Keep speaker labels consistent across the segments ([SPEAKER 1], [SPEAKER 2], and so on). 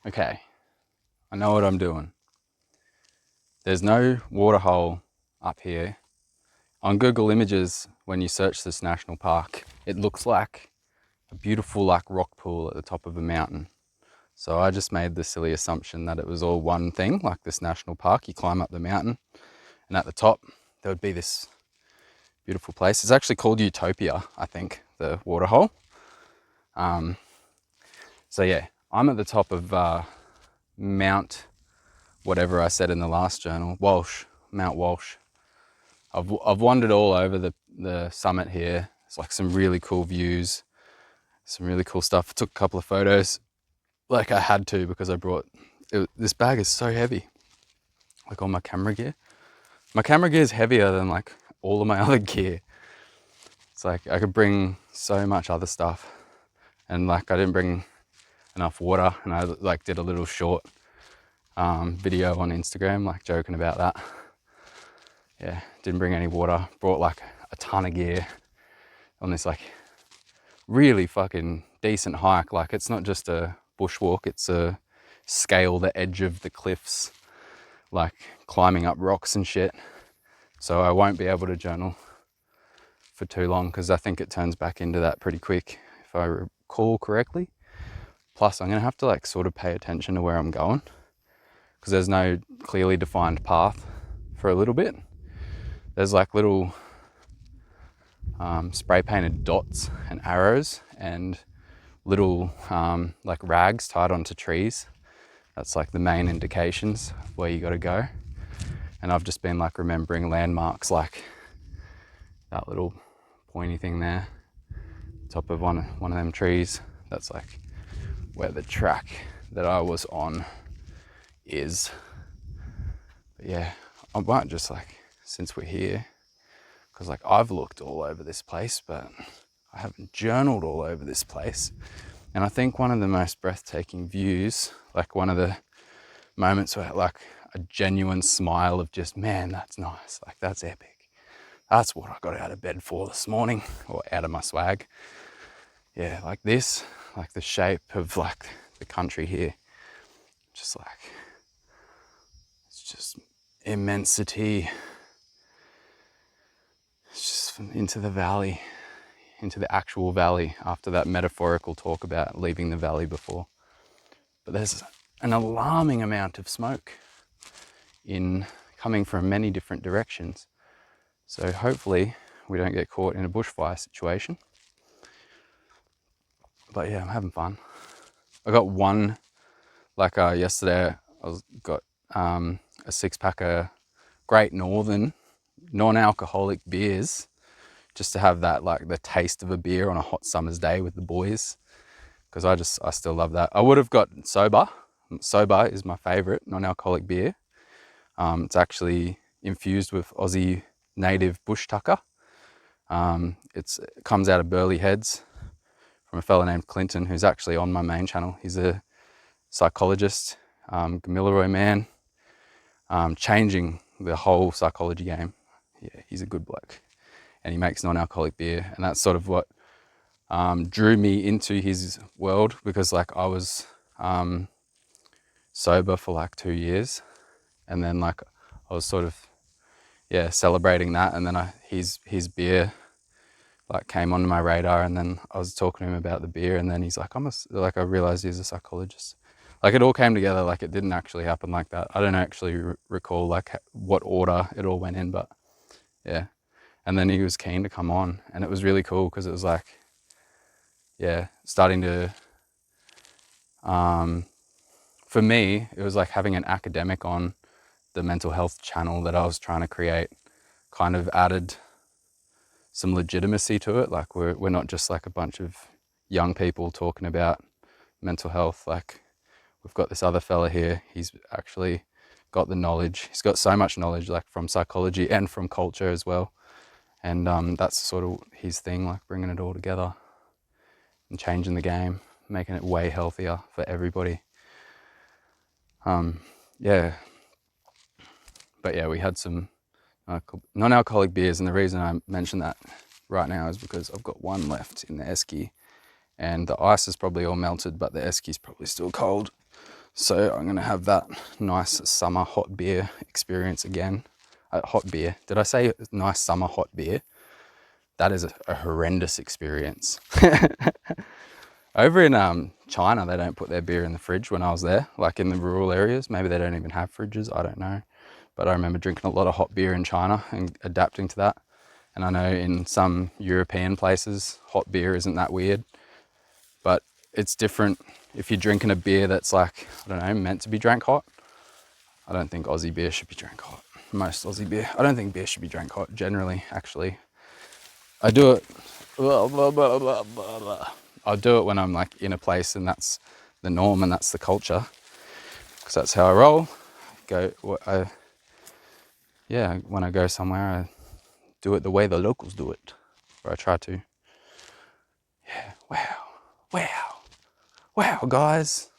[SPEAKER 1] Okay, I know what I'm doing. There's no water hole up here. On Google Images, when you search this national park, it looks like a beautiful rock pool at the top of a mountain. So I just made the silly assumption that it was all one thing, like this national park. You climb up the mountain and at the top there would be this beautiful place. It's actually called Utopia, I think, the water hole. So yeah, I'm at the top of Mount whatever I said in the last journal, Mount Walsh. I've wandered all over the summit here. It's like some really cool views, some really cool stuff. I took a couple of photos, like I had to because I brought, this bag is so heavy, like all my camera gear. My camera gear is heavier than like all of my other gear. It's like I could bring so much other stuff, and like I didn't bring enough water, and I like did a little short video on Instagram, like joking about that. Yeah, didn't bring any water, brought like a ton of gear on this like really fucking decent hike. Like it's not just a bushwalk, it's a scale the edge of the cliffs, like climbing up rocks and shit. So I won't be able to journal for too long because I think it turns back into that pretty quick if I recall correctly. Plus I'm gonna have to like sort of pay attention to where I'm going because there's no clearly defined path for a little bit. There's like little spray painted dots and arrows and little like rags tied onto trees. That's like the main indications of where you got to go. And I've just been like remembering landmarks like that little pointy thing there, top of one of them trees. That's like where the track that I was on is. But yeah, I might just like, since we're here, because like I've looked all over this place, but I haven't journaled all over this place. And I think one of the most breathtaking views, like one of the moments where like a genuine smile of just, man, that's nice, like that's epic. That's what I got out of bed for this morning, or out of my swag. Yeah, like this, like the shape of like the country here, just like, it's just immensity. It's just into the valley, into the actual valley after that metaphorical talk about leaving the valley before. But there's an alarming amount of smoke coming from many different directions. So hopefully we don't get caught in a bushfire situation. But yeah, I'm having fun. I got one, like yesterday I got a 6-pack of Great Northern non-alcoholic beers, just to have that, like the taste of a beer on a hot summer's day with the boys, because I still love that. I would have got sober. Sober is my favorite non-alcoholic beer. It's actually infused with Aussie native bush tucker. It comes out of Burleigh Heads from a fellow named Clinton, who's actually on my main channel. He's a psychologist, Gamilaroi man, changing the whole psychology game. Yeah, he's a good bloke. And he makes non-alcoholic beer. And that's sort of what drew me into his world, because like I was sober for like 2 years. And then like I was sort of, yeah, celebrating that. And then his beer like came onto my radar, and then I was talking to him about the beer, and then he's like, I realized he's a psychologist. Like it all came together, like it didn't actually happen like that. I don't actually recall like what order it all went in, but yeah. And then he was keen to come on, and it was really cool because it was like, yeah, starting to, for me, it was like having an academic on the mental health channel that I was trying to create, kind of added some legitimacy to it. Like we're not just like a bunch of young people talking about mental health. Like we've got this other fella here. He's actually got the knowledge. He's got so much knowledge, like from psychology and from culture as well. And that's sort of his thing, like bringing it all together and changing the game, making it way healthier for everybody. Yeah. But yeah, we had some non-alcoholic beers, and the reason I mention that right now is because I've got one left in the esky, and the ice is probably all melted, but the esky is probably still cold. So I'm gonna have that nice summer hot beer experience again. Hot beer. Did I say nice summer hot beer? That is a horrendous experience. Over in China, they don't put their beer in the fridge when I was there, like in the rural areas. Maybe they don't even have fridges, I don't know. But I remember drinking a lot of hot beer in China and adapting to that. And I know in some European places, hot beer isn't that weird. But it's different if you're drinking a beer that's like, I don't know, meant to be drank hot. I don't think Aussie beer should be drank hot. Most Aussie beer. I don't think beer should be drank hot, generally, actually. I do it. I'll do it when I'm like in a place and that's the norm and that's the culture. Because that's how I roll. When I go somewhere, I do it the way the locals do it. Or I try to. Yeah, wow, guys.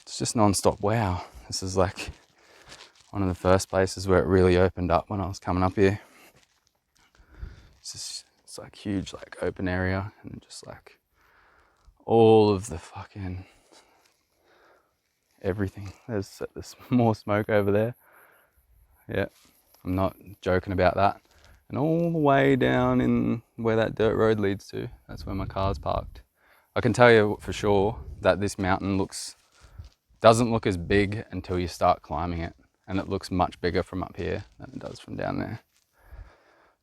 [SPEAKER 1] It's just non-stop wow. This is like one of the first places where it really opened up when I was coming up here. It's like huge, like open area, and just like all of the fucking everything. There's more smoke over there. Yeah, I'm not joking about that. And all the way down in where that dirt road leads to, that's where my car's parked. I can tell you for sure that this mountain doesn't look as big until you start climbing it, and it looks much bigger from up here than it does from down there.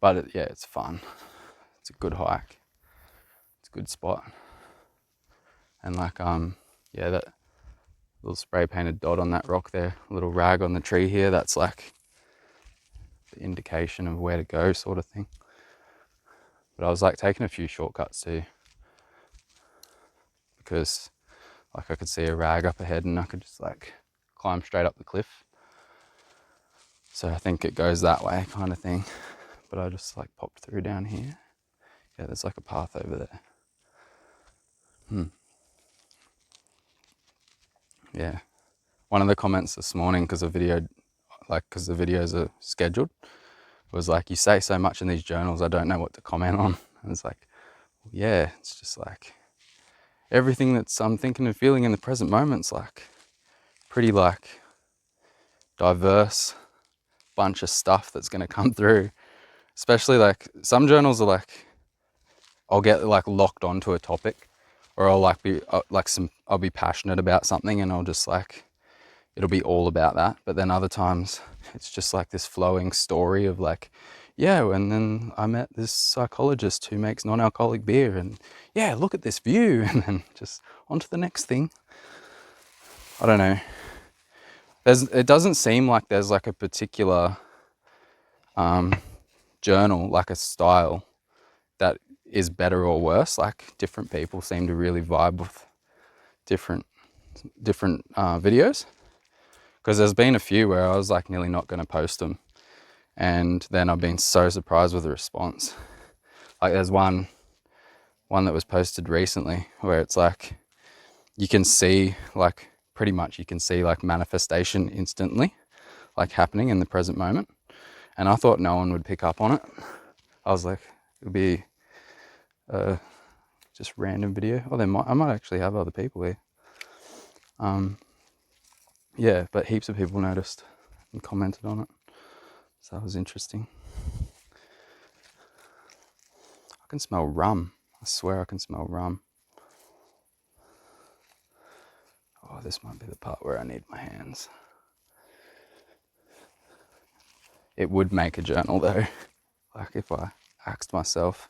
[SPEAKER 1] But it's fun. It's a good hike. It's a good spot. And like that little spray painted dot on that rock there, a little rag on the tree here, that's like the indication of where to go, sort of thing. But I was like taking a few shortcuts too, because like I could see a rag up ahead and I could just like climb straight up the cliff. So I think it goes that way, kind of thing. But I just like popped through down here. Yeah, there's like a path over there. Yeah. One of the comments this morning, because the videos are scheduled, was like, you say so much in these journals, I don't know what to comment on. And it's like, yeah, it's just like everything that's I'm thinking and feeling in the present moment's like pretty like diverse bunch of stuff that's going to come through. Especially like some journals are like, I'll get like locked onto a topic, or I'll be passionate about something and I'll just like, it'll be all about that. But then other times it's just like this flowing story of like, yeah, and then I met this psychologist who makes non-alcoholic beer, and yeah, look at this view, and then just on to the next thing. I don't know. It doesn't seem like there's like a particular journal, like a style that is better or worse. Like different people seem to really vibe with different videos. Because there's been a few where I was like nearly not going to post them, and then I've been so surprised with the response. Like there's one that was posted recently where it's like you can see like pretty much you can see like manifestation instantly, like happening in the present moment. And I thought no one would pick up on it. I was like, it would be just random video. I might actually have other people here. Yeah, but heaps of people noticed and commented on it. So that was interesting. I can smell rum. I swear I can smell rum. Oh, this might be the part where I need my hands. It would make a journal though. Like if I axed myself,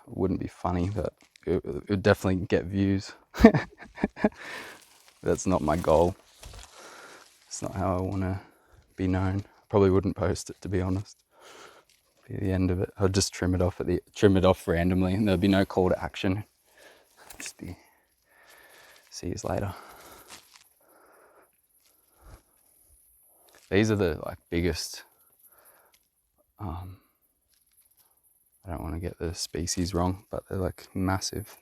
[SPEAKER 1] it wouldn't be funny, but it would definitely get views. That's not my goal. It's not how I want to be known. I probably wouldn't post it, to be honest. Be the end of it. I'd just trim it off randomly, and there'd be no call to action. Just be see you later. These are the like biggest. I don't want to get the species wrong, but they're like massive.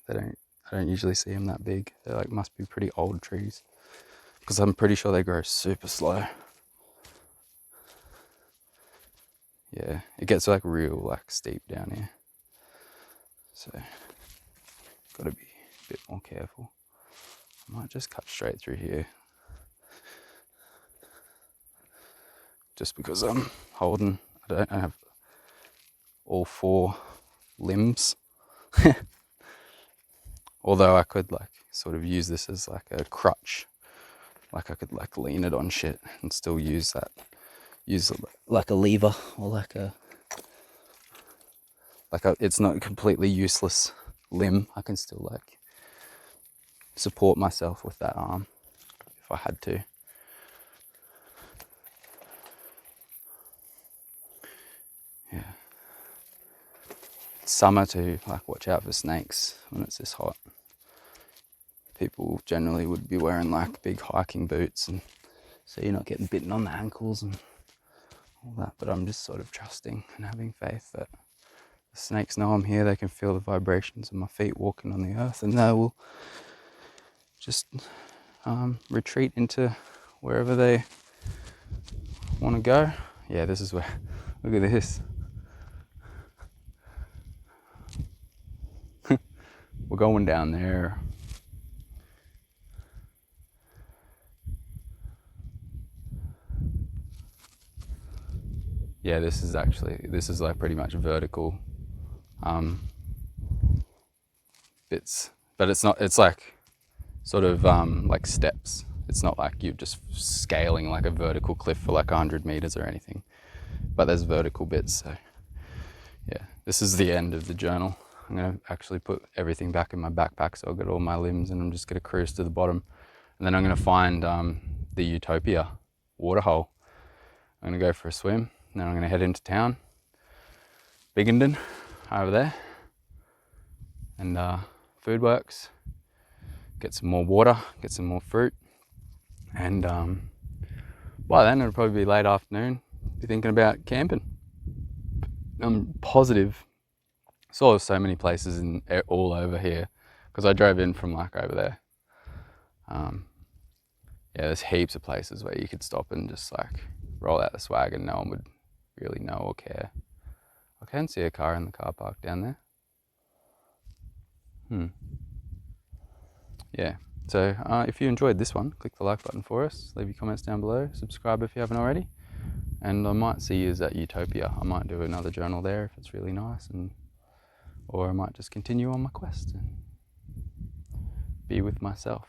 [SPEAKER 1] I don't usually see them that big. They like must be pretty old trees, because I'm pretty sure they grow super slow. Yeah, it gets like real like steep down here, so gotta be a bit more careful. I might just cut straight through here. Just because I'm holding, I don't have all 4 limbs. Although I could like sort of use this as like a crutch. Like I could like lean it on shit and still use that. Use it like a lever or like a, it's not a completely useless limb. I can still like support myself with that arm if I had to. Yeah. It's summer to like watch out for snakes when it's this hot. People generally would be wearing like big hiking boots, and so you're not getting bitten on the ankles and all that. But I'm just sort of trusting and having faith that the snakes know I'm here. They can feel the vibrations of my feet walking on the earth, and they will just retreat into wherever they want to go. Yeah, this is where, look at this. We're going down there. Yeah, this is like pretty much vertical bits, but it's like sort of like steps. It's not like you're just scaling like a vertical cliff for like 100 meters or anything, but there's vertical bits. So yeah, this is the end of the journal. I'm gonna actually put everything back in my backpack, so I'll get all my limbs, and I'm just gonna cruise to the bottom, and then I'm gonna find the Utopia waterhole. I'm gonna go for a swim, and then I'm gonna head into town, Biggenden, over there, and Food Works, get some more water, get some more fruit, and by then it'll probably be late afternoon, be thinking about camping. I'm positive, saw so many places all over here, because I drove in from like over there. Yeah, there's heaps of places where you could stop and just like roll out the swag and no one would really know or care. I can see a car in the car park down there. Yeah, so if you enjoyed this one, click the like button for us, leave your comments down below, subscribe if you haven't already, and I might see you at Utopia. I might do another journal there if it's really nice, or I might just continue on my quest and be with myself.